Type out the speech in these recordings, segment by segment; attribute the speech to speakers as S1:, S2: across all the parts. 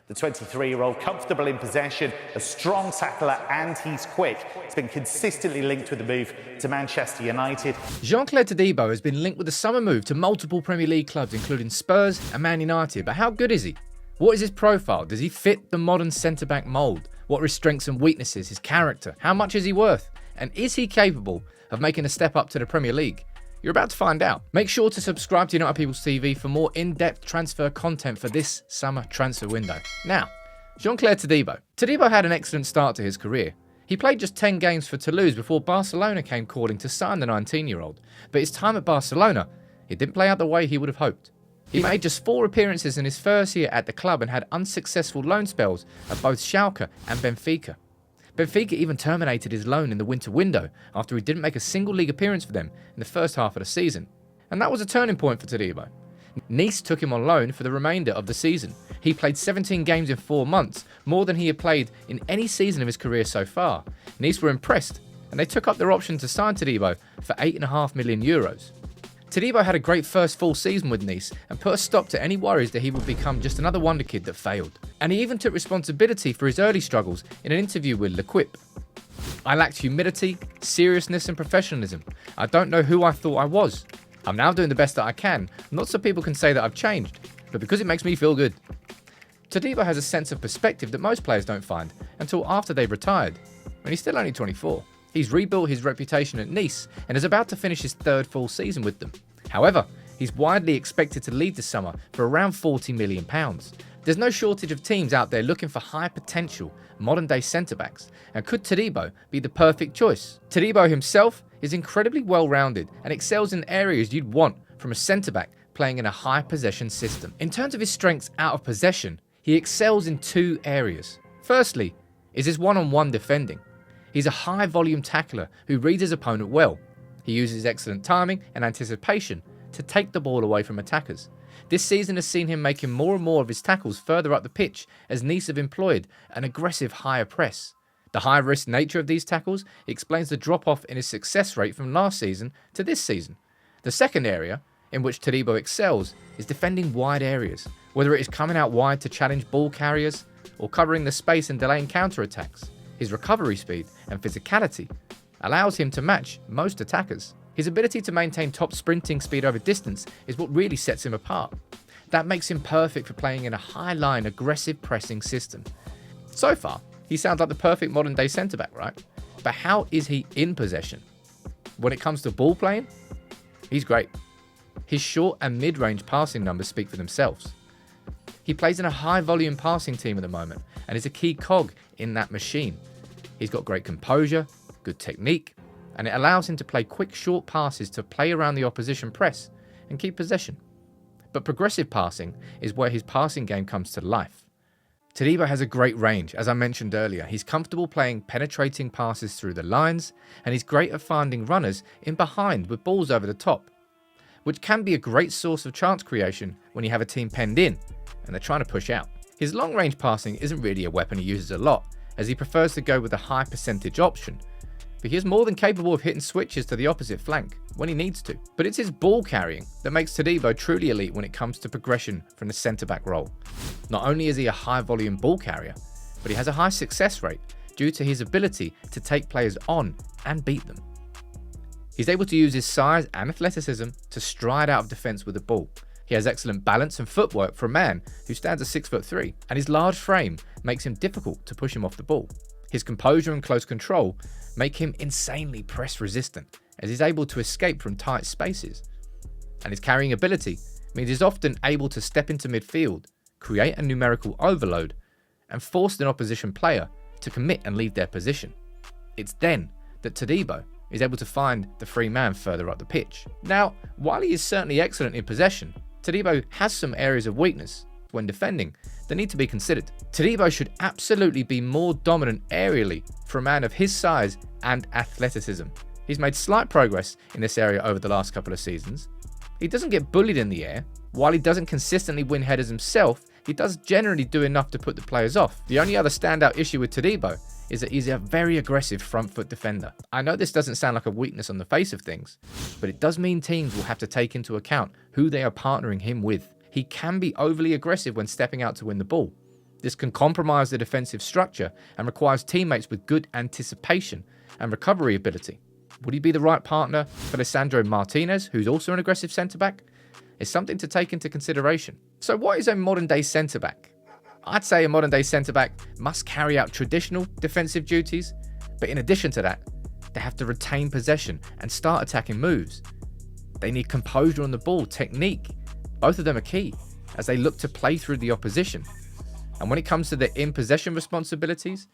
S1: The 23-year-old, comfortable in possession, a strong tackler, and he's quick. He's been consistently linked with the move to Manchester United.
S2: Jean-Clair Todibo has been linked with a summer move to multiple Premier League clubs, including Spurs and Man United. But how good is he? What is his profile? Does he fit the modern centre-back mould? What are his strengths and weaknesses? His character? How much is he worth? And is he capable of making a step up to the Premier League? You're about to find out. Make sure to subscribe to United People's TV for more in-depth transfer content for this summer transfer window. Now, Jean-Clair Todibo. Todibo had an excellent start to his career. He played just 10 games for Toulouse before Barcelona came calling to sign the 19-year-old. But his time at Barcelona, it didn't play out the way he would have hoped. He made just 4 appearances in his first year at the club and had unsuccessful loan spells at both Schalke and Benfica. Benfica even terminated his loan in the winter window after he didn't make a single league appearance for them in the first half of the season. And that was a turning point for Todibo. Nice took him on loan for the remainder of the season. He played 17 games in 4 months, more than he had played in any season of his career so far. Nice were impressed, and they took up their option to sign Todibo for €8.5 million. Todibo had a great first full season with Nice and put a stop to any worries that he would become just another wonder kid that failed. And he even took responsibility for his early struggles in an interview with L'Equipe. "I lacked humility, seriousness and professionalism. I don't know who I thought I was. I'm now doing the best that I can, not so people can say that I've changed, but because it makes me feel good." Todibo has a sense of perspective that most players don't find until after they've retired, and he's still only 24. He's rebuilt his reputation at Nice and is about to finish his 3rd full season with them. However, he's widely expected to leave this summer for around £40 million. There's no shortage of teams out there looking for high potential, modern-day centre-backs, and could Todibo be the perfect choice? Todibo himself is incredibly well-rounded and excels in areas you'd want from a centre-back playing in a high-possession system. In terms of his strengths out of possession, he excels in 2 areas. Firstly, is his one-on-one defending. He's a high-volume tackler who reads his opponent well. He uses excellent timing and anticipation to take the ball away from attackers. This season has seen him making more and more of his tackles further up the pitch as Nice have employed an aggressive higher press. The high-risk nature of these tackles explains the drop-off in his success rate from last season to this season. The second area in which Todibo excels is defending wide areas, whether it is coming out wide to challenge ball carriers or covering the space and delaying counter-attacks. His recovery speed and physicality allows him to match most attackers. His ability to maintain top sprinting speed over distance is what really sets him apart. That makes him perfect for playing in a high-line, aggressive pressing system. So far, he sounds like the perfect modern-day centre-back, right? But how is he in possession? When it comes to ball playing, he's great. His short and mid-range passing numbers speak for themselves. He plays in a high-volume passing team at the moment and is a key cog in that machine. He's got great composure, good technique, and it allows him to play quick, short passes to play around the opposition press and keep possession. But progressive passing is where his passing game comes to life. Todibo has a great range, as I mentioned earlier. He's comfortable playing penetrating passes through the lines, and he's great at finding runners in behind with balls over the top, which can be a great source of chance creation when you have a team penned in and they're trying to push out. His long-range passing isn't really a weapon he uses a lot, as he prefers to go with a high percentage option, but he is more than capable of hitting switches to the opposite flank when he needs to. But it's his ball carrying that makes Todibo truly elite when it comes to progression from the centre-back role. Not only is he a high-volume ball carrier, but he has a high success rate due to his ability to take players on and beat them. He's able to use his size and athleticism to stride out of defence with the ball. He has excellent balance and footwork for a man who stands at 6'3", and his large frame makes him difficult to push him off the ball. His composure and close control make him insanely press resistant, as he's able to escape from tight spaces. And his carrying ability means he's often able to step into midfield, create a numerical overload, and force an opposition player to commit and leave their position. It's then that Todibo is able to find the free man further up the pitch. Now, while he is certainly excellent in possession, Todibo has some areas of weakness when defending that need to be considered. Todibo should absolutely be more dominant aerially for a man of his size and athleticism. He's made slight progress in this area over the last couple of seasons. He doesn't get bullied in the air. While he doesn't consistently win headers himself, he does generally do enough to put the players off. The only other standout issue with Todibo is that he's a very aggressive front foot defender. I know this doesn't sound like a weakness on the face of things, but it does mean teams will have to take into account who they are partnering him with. He can be overly aggressive when stepping out to win the ball, This can compromise the defensive structure and requires teammates with good anticipation and recovery ability. Would he be the right partner for Lisandro Martinez, who's also an aggressive centre-back? It's something to take into consideration. So what is a modern-day centre-back? I'd say a modern-day centre-back must carry out traditional defensive duties, but in addition to that, they have to retain possession and start attacking moves. They need composure on the ball, technique. Both of them are key as they look to play through the opposition. And when it comes to their in-possession responsibilities,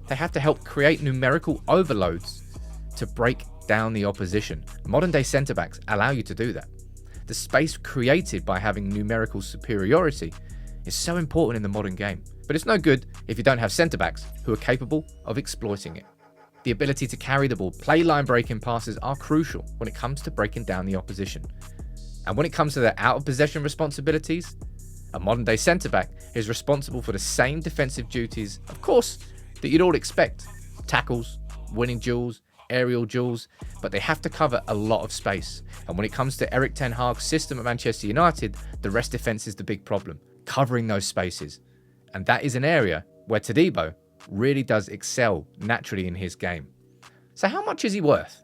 S2: they have to help create numerical overloads to break down the opposition. Modern-day centre-backs allow you to do that. The space created by having numerical superiority is so important in the modern game. But it's no good if you don't have centre-backs who are capable of exploiting it. The ability to carry the ball, play line-breaking passes are crucial when it comes to breaking down the opposition. And when it comes to their out-of-possession responsibilities, a modern-day centre-back is responsible for the same defensive duties, of course, that you'd all expect. Tackles, winning duels, aerial duels, but they have to cover a lot of space. And when it comes to Erik ten Hag's system at Manchester United, the rest defence is the big problem, covering those spaces. And that is an area where Todibo really does excel naturally in his game. So how much is he worth?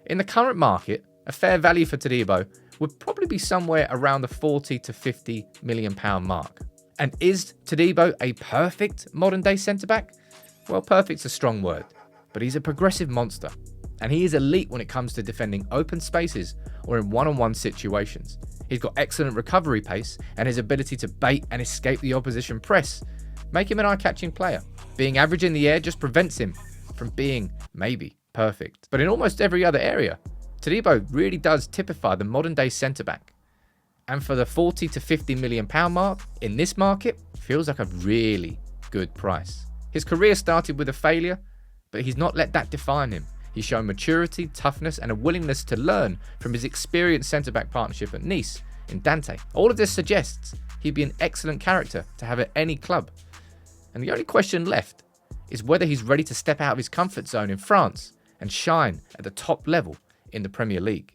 S2: In the current market, a fair value for Todibo would probably be somewhere around the 40 to 50 million pound mark. And is Todibo a perfect modern day centre-back? Well, perfect's a strong word, but he's a progressive monster. And he is elite when it comes to defending open spaces or in one-on-one situations. He's got excellent recovery pace, and his ability to bait and escape the opposition press make him an eye-catching player. Being average in the air just prevents him from being maybe perfect. But in almost every other area, Todibo really does typify the modern day centre-back. And for the 40 to 50 million pound mark in this market, feels like a really good price. His career started with a failure, but he's not let that define him. He's shown maturity, toughness, and a willingness to learn from his experienced centre-back partnership at Nice in Dante. All of this suggests he'd be an excellent character to have at any club. And the only question left is whether he's ready to step out of his comfort zone in France and shine at the top level in the Premier League.